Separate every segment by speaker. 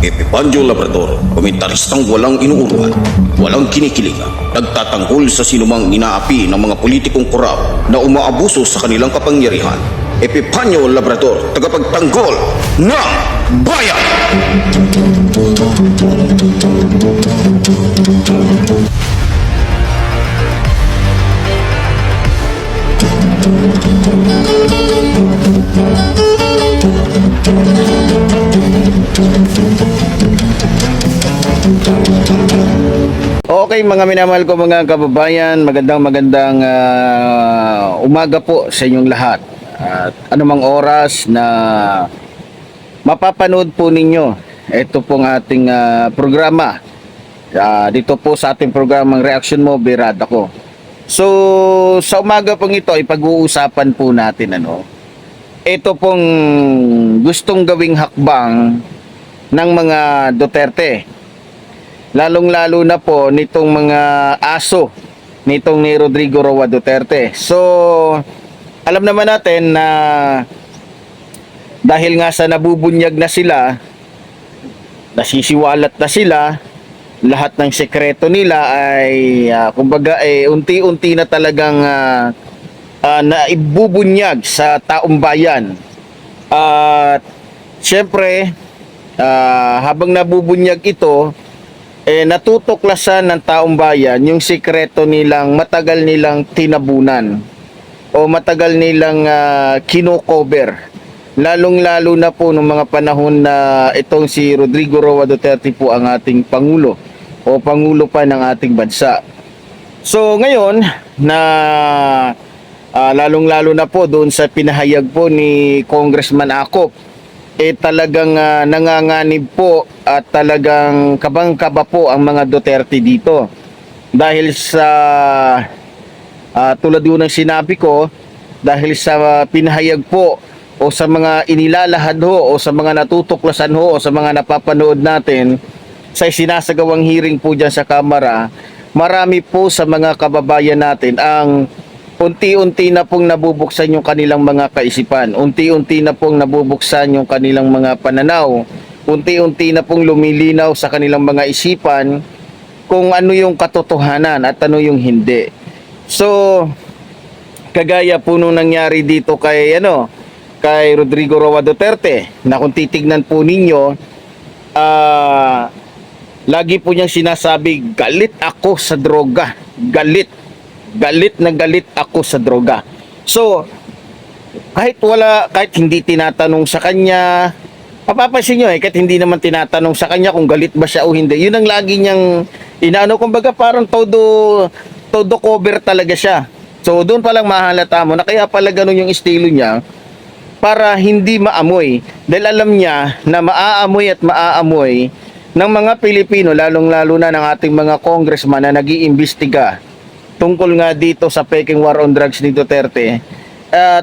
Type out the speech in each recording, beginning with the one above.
Speaker 1: Epipandio Labrador, komentaristang walang inuurwan, walang kinikilingan, nagtatanggol sa sinumang inaapi ng mga politikong korap na umaabuso sa kanilang kapangyarihan. Epipandio Labrador, tagapagtanggol ng bayan!
Speaker 2: Okay mga minamahal ko mga kababayan, magandang umaga po sa inyong lahat. At anumang oras na mapapanood po ninyo ito pong ating programa. Dito po sa ating programang Reaction Mo, Birada Ko. So sa umaga pong ito ay pag-uusapan po natin ito pong gustong gawing hakbang ng mga Duterte. Lalong-lalo na po nitong mga aso nitong ni Rodrigo Roa Duterte. So, alam naman natin na dahil nga sa nabubunyag na sila, nasisiwalat na sila, lahat ng sekreto nila ay kumbaga unti-unti na talagang naibubunyag sa taong bayan. At syempre, habang nabubunyag ito, natutuklasan ng taong bayan yung sikreto nilang matagal nilang tinabunan o matagal nilang kino-cover, lalong-lalo na po nung mga panahon na itong si Rodrigo Roa Duterte po ang ating Pangulo o Pangulo pa ng ating bansa. So ngayon na lalong-lalo na po doon sa pinahayag po ni Congressman Acop, talagang nanganganib po at talagang kabang-kaba po ang mga Duterte dito. Dahil sa tulad yun ng sinabi ko, dahil sa pinahayag po o sa mga inilalahad o sa mga natutuklasan o sa mga napapanood natin sa sinasagawang hearing po dyan sa Kamara, marami po sa mga kababayan natin ang unti-unti na pong nabubuksan yung kanilang mga kaisipan. Unti-unti na pong nabubuksan yung kanilang mga pananaw. Unti-unti na pong lumilinaw sa kanilang mga isipan kung ano yung katotohanan at ano yung hindi. So, kagaya po nung nangyari dito kay Rodrigo Roa Duterte, na kung titignan po ninyo, lagi po niyang sinasabi, galit ako sa droga. Galit na galit ako sa droga. So, kahit hindi tinatanong sa kanya, mapapansin nyo kahit hindi naman tinatanong sa kanya kung galit ba siya o hindi, yun ang lagi niyang kumbaga parang todo cover talaga siya. So, doon palang mahalata mo na kaya pala ganun yung estilo niya para hindi maamoy. Dahil alam niya na maaamoy at maaamoy ng mga Pilipino, lalong-lalo na ng ating mga congressman na nag-iimbestiga tungkol nga dito sa peking war on drugs ni Duterte.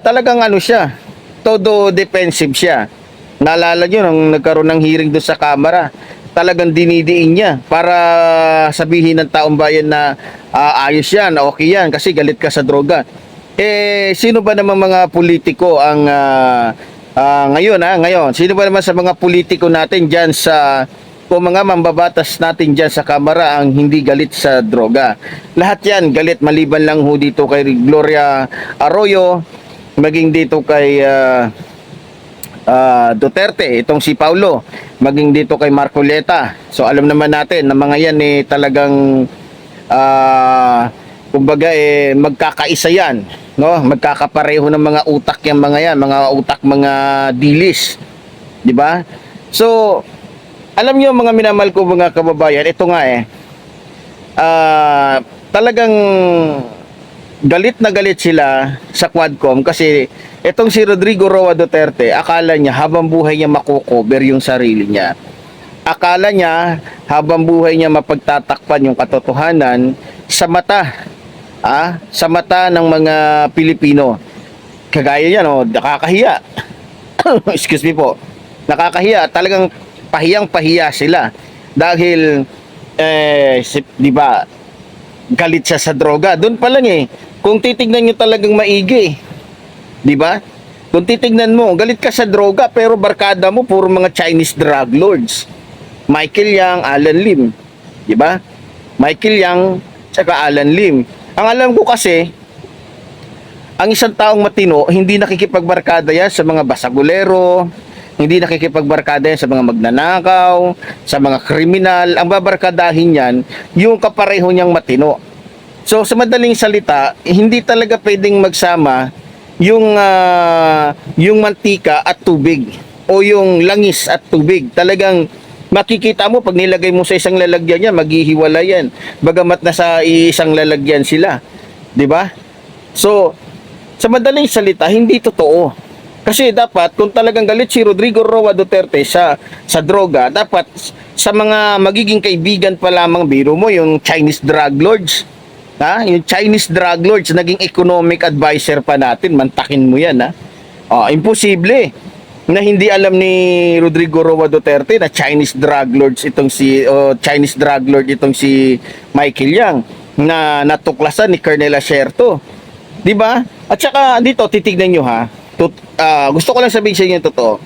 Speaker 2: Talagang siya, todo defensive siya. Naalala nyo nung nagkaroon ng hearing doon sa Kamara, talagang dinidiin niya para sabihin ng taong bayan na ayos yan, okay yan kasi galit ka sa droga. Sino ba naman mga politiko ang ngayon, sino ba naman sa mga politiko natin dyan o mga mambabatas natin dyan sa Kamara ang hindi galit sa droga? Lahat yan galit, maliban lang ho dito kay Gloria Arroyo, maging dito kay Duterte, itong si Paulo, maging dito kay Marcoleta. So alam naman natin na mga yan talagang kumbaga magkakaisa yan, magkakapareho ng mga utak yan, mga dilis, di ba? So alam nyo mga minamahal ko mga kababayan, ito nga talagang galit na galit sila sa Quadcom kasi itong si Rodrigo Roa Duterte, akala niya habang buhay niya makukover yung sarili niya. Akala niya habang buhay niya mapagtatakpan yung katotohanan sa mata ng mga Pilipino. Kagaya niya, nakakahiya. Excuse me po. Nakakahiya, talagang pahiyang-pahiya sila dahil di ba galit siya sa droga. Doon pa lang kung titignan niyo talagang maigi, di ba? Kung titignan mo, galit ka sa droga pero barkada mo puro mga Chinese drug lords. Michael Yang, Alan Lim. Di ba? Michael Yang, tsaka Alan Lim. Ang alam ko kasi, ang isang taong matino, hindi nakikipagbarkada yan sa mga basagulero, hindi nakikipagbarkada yan sa mga magnanakaw, sa mga kriminal. Ang babarkadahin yan, yung kapareho niyang matino. So, sa madaling salita, hindi talaga pwedeng magsama yung mantika at tubig o yung langis at tubig. Talagang makikita mo pag nilagay mo sa isang lalagyan niya, maghihiwala yan. Bagamat nasa isang lalagyan sila. 'Di ba? So, sa madaling salita, hindi totoo. Kasi dapat, kung talagang galit si Rodrigo Roa Duterte sa droga, dapat sa mga magiging kaibigan pa lamang, biro mo, yung Chinese drug lords, ha? Yung Chinese drug lords, naging economic advisor pa natin, mantakin mo yan, ha? Imposible na hindi alam ni Rodrigo Roa Duterte na Chinese drug lords itong Chinese drug lord itong si Michael Yang na natuklasan ni Colonel Acerto. 'Di ba? At saka dito titignan niyo ha. Gusto ko lang sabihin sa inyo yung totoo.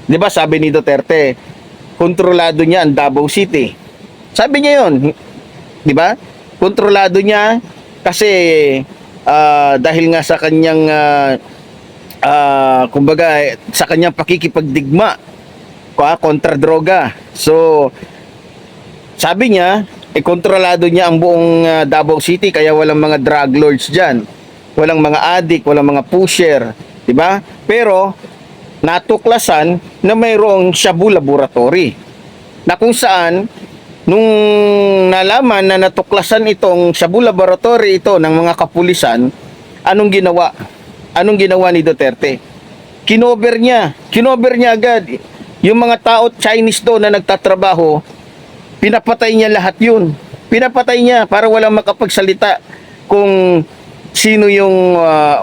Speaker 2: 'Di ba sabi ni Duterte, kontrolado niya ang Davao City. Sabi niya 'yon. 'Di ba? Kontrolado niya kasi dahil nga sa kanyang kumbaga sa kanyang pakikipagdigma kontra droga. So sabi niya, kontrolado niya ang buong Davao City kaya walang mga drug lords diyan. Walang mga addict, walang mga pusher, 'di ba? Pero natuklasan na mayroong Shabu Laboratory na kung saan nung nalaman na natuklasan itong Shabu Laboratory ito ng mga kapulisan, anong ginawa? Anong ginawa ni Duterte? Kinover niya agad. Yung mga tao Chinese doon na nagtatrabaho, pinapatay niya lahat yun. Pinapatay niya para walang makapagsalita kung sino yung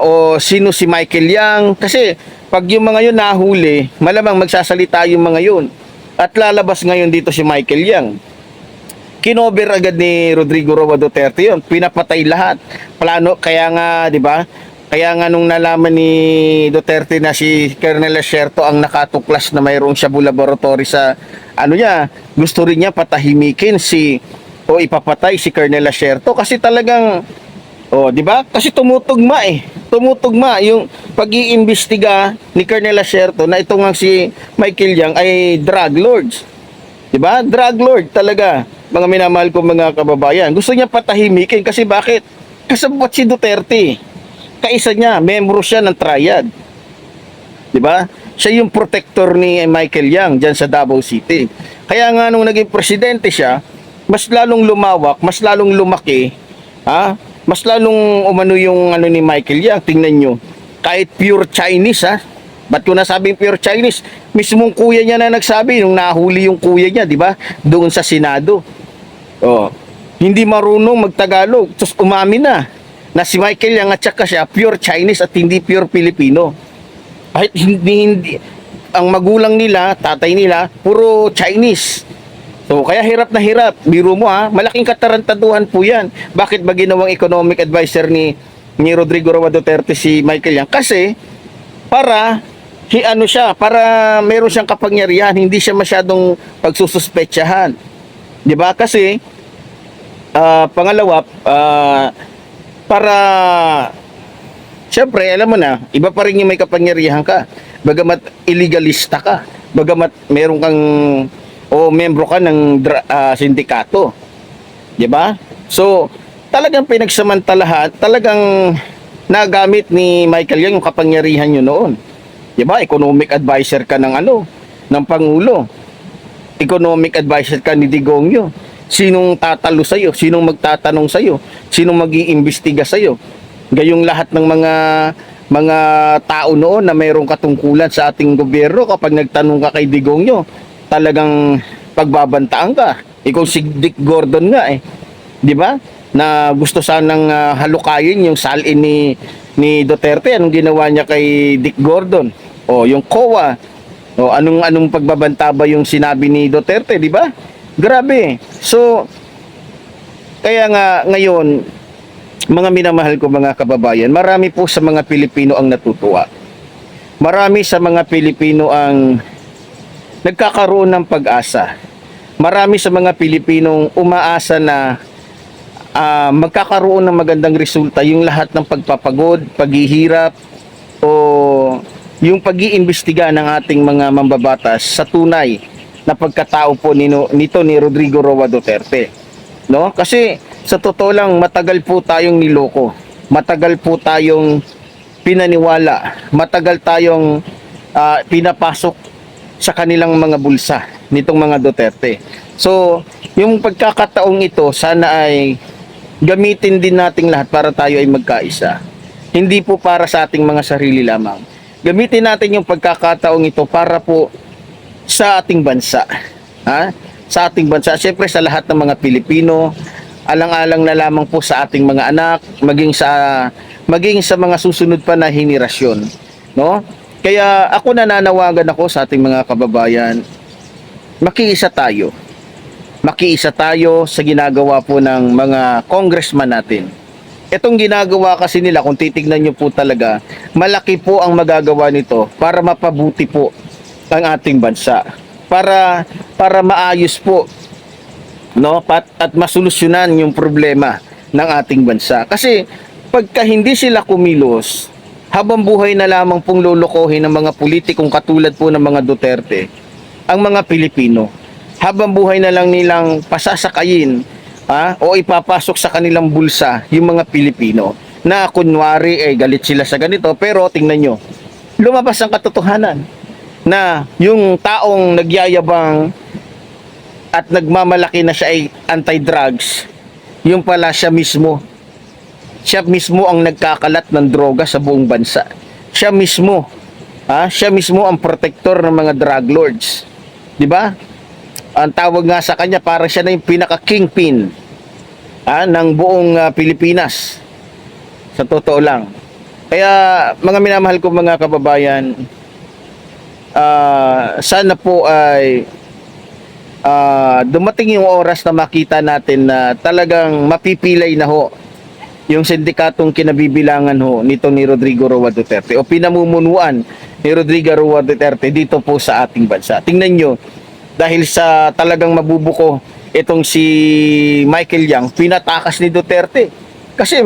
Speaker 2: o sino si Michael Yang. Kasi pag yung mga yun nahuli, malamang magsasalita yung mga yun. At lalabas ngayon dito si Michael Yang. Kinover agad ni Rodrigo Roa Duterte yun. Pinapatay lahat. Plano, kaya nga, di ba? Kaya nga nung nalaman ni Duterte na si Colonel Acerto ang nakatuklas na mayroong Shabu Laboratory sa niya, gusto rin niya patahimikin o ipapatay si Colonel Acerto kasi talagang di ba? Kasi tumutugma Tumutugma yung pag-iimbestiga ni Colonel Acerto na ito nga si Michael Yang ay drug lords. 'Di ba? Drug lord talaga. Mga minamahal ko mga kababayan. Gusto niya patahimikin kasi bakit? Kasabot si Duterte. Kaisa niya, membro siya ng triad. 'Di ba? Siya yung protector ni Michael Yang diyan sa Davao City. Kaya nga nung naging presidente siya, mas lalong lumawak, mas lalong lumaki, mas lalong umano yung ni Michael Yang. Tingnan nyo, kahit pure Chinese ba't ko nasabing pure Chinese? Mismong kuya niya na nagsabi nung nahuli yung kuya niya, 'di ba? Doon sa Senado. Hindi marunong magtagalog. Tapos umamin na si Michael Yang at saka siya pure Chinese at hindi pure Filipino. Kahit hindi ang magulang nila, tatay nila, puro Chinese. So, kaya hirap na hirap. Biro mo malaking katarantaduhan po yan. Bakit ba ginawang economic advisor ni Rodrigo Roa Duterte si Michael Yang? Kasi, para para meron siyang kapangyarihan, hindi siya masyadong pagsususpetsahan. 'Di ba? Kasi, pangalawa, para siyempre, alam mo na, iba pa rin yung may kapangyarihan ka. Bagamat illegalista ka, bagamat meron kang membro ka ng sindikato. 'Di ba? So, talagang pinagsamantalahan, talagang nagamit ni Michael Yang yung kapangyarihan niyo noon. 'Di ba? Economic advisor ka ng ng Pangulo. Economic advisor ka ni Digongyo. Sinong tatalo sa iyo? Sinong magtatanong sa iyo? Sinong mag-iimbestiga sa iyo? Gayong lahat ng mga tao noon na mayroong katungkulan sa ating gobyerno, kapag nagtanong ka kay Digongyo, talagang pagbabantaan ka. Ikaw si Dick Gordon nga 'di ba? Na gusto sanang halukayin yung salin ni Duterte. Anong ginawa niya kay Dick Gordon? Yung COA. Anong pagbabanta ba yung sinabi ni Duterte, 'di ba? Grabe. So, kaya nga ngayon, mga minamahal ko mga kababayan, marami po sa mga Pilipino ang natutuwa. Marami sa mga Pilipino ang nagkakaroon ng pag-asa. marami sa mga Pilipinong umaasa na magkakaroon ng magandang resulta yung lahat ng pagpapagod, paghihirap, o yung pag-iimbestiga ng ating mga mambabatas sa tunay na pagkatao po nito ni Rodrigo Roa Duterte. No? Kasi sa totoo lang, matagal po tayong niloko. Matagal po tayong pinaniwala. Matagal tayong pinapasok sa kanilang mga bulsa nitong mga Duterte. So, yung pagkakataong ito, sana ay gamitin din nating lahat para tayo ay magkaisa. Hindi po para sa ating mga sarili lamang. Gamitin natin yung pagkakataong ito para po sa ating bansa. Ha? Sa ating bansa. Siyempre sa lahat ng mga Pilipino, alang-alang na lamang po sa ating mga anak, maging sa mga susunod pa na henerasyon. No? Kaya ako nananawagan ako sa ating mga kababayan, makiisa tayo. Makiisa tayo sa ginagawa po ng mga congressman natin. Itong ginagawa kasi nila, kung titignan nyo po talaga, malaki po ang magagawa nito para mapabuti po ang ating bansa. Para maayos po, no? At masolusyonan yung problema ng ating bansa. Kasi pagka hindi sila kumilos, habang buhay na lamang pong lolokohin ng mga politikong katulad po ng mga Duterte, ang mga Pilipino. Habang buhay na lang nilang pasasakayin o ipapasok sa kanilang bulsa yung mga Pilipino na kunwari galit sila sa ganito, pero tingnan nyo, lumabas ang katotohanan na yung taong nagyayabang at nagmamalaki na siya ay anti-drugs, yung pala siya mismo ang nagkakalat ng droga sa buong bansa. Siya mismo ang protector ng mga drug lords. 'Di ba? Ang tawag nga sa kanya, para siya na yung pinaka-kingpin ng buong Pilipinas. Sa totoo lang. Kaya mga minamahal ko mga kababayan, sana po ay dumating yung oras na makita natin na talagang mapipilay na ho yung sindikatong kinabibilangan ho nito ni Rodrigo Roa Duterte o pinamumunuan ni Rodrigo Roa Duterte dito po sa ating bansa. Tingnan nyo, dahil sa talagang mabubuko itong si Michael Yang, pinatakas ni Duterte. Kasi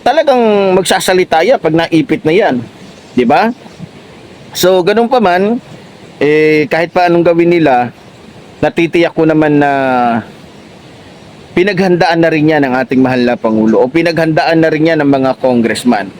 Speaker 2: talagang magsasalita yan pag naipit na yan. 'Di ba? So, ganun pa man, kahit pa anong gawin nila, natitiyak ko naman na pinaghandaan na rin yan ng ating mahal na Pangulo o pinaghandaan na rin yan ng mga congressman.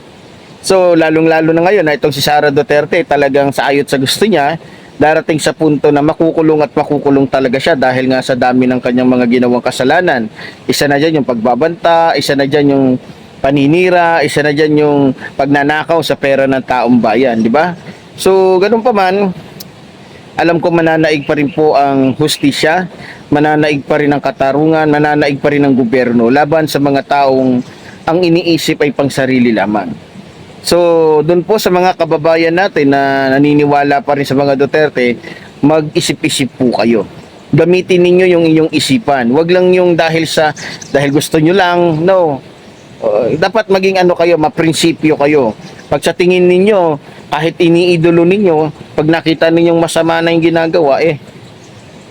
Speaker 2: So, lalong-lalo na ngayon na itong si Sara Duterte talagang sa ayot sa gusto niya, darating sa punto na makukulong at makukulong talaga siya dahil nga sa dami ng kanyang mga ginawang kasalanan. Isa na dyan yung pagbabanta, isa na dyan yung paninira, isa na dyan yung pagnanakaw sa pera ng taong bayan, di ba? So, ganun pa man, alam ko mananaig pa rin po ang hustisya, mananaig pa rin ang katarungan, mananaig pa rin ang gobyerno laban sa mga taong ang iniisip ay pang sarili lamang. So, doon po sa mga kababayan natin na naniniwala pa rin sa mga Duterte, mag-isip-isip po kayo. Gamitin ninyo yung inyong isipan. Huwag lang yung dahil gusto nyo lang. No. Dapat maging kayo, maprinsipyo kayo. Pag sa tingin ninyo, kahit iniidolo ninyo, pag nakita ninyong masama na yung ginagawa,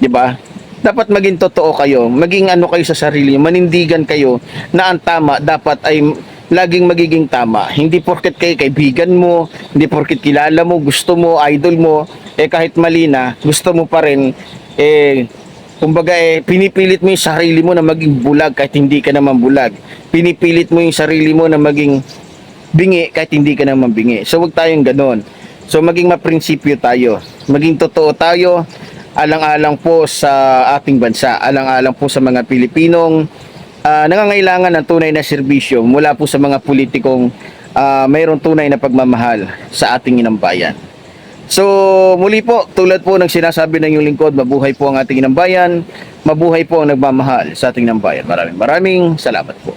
Speaker 2: 'di ba? Dapat maging totoo kayo. Maging kayo sa sarili nyo, manindigan kayo na ang tama dapat ay laging magiging tama. Hindi porket kayo kaibigan mo, hindi porket kilala mo, gusto mo, idol mo, kahit mali na, gusto mo pa rin, kumbaga pinipilit mo yung sarili mo na maging bulag kahit hindi ka naman bulag. Pinipilit mo yung sarili mo na maging bingi kahit hindi ka naman bingi. So, wag tayong ganon. So, maging maprinsipyo tayo. Maging totoo tayo, alang-alang po sa ating bansa, alang-alang po sa mga Pilipinong nangangailangan ng tunay na serbisyo mula po sa mga politikong mayroong tunay na pagmamahal sa ating inang bayan. So, muli po, tulad po ng sinasabi ng iyong lingkod, mabuhay po ang ating inang bayan, mabuhay po ang nagmamahal sa ating inang bayan. Maraming salamat po.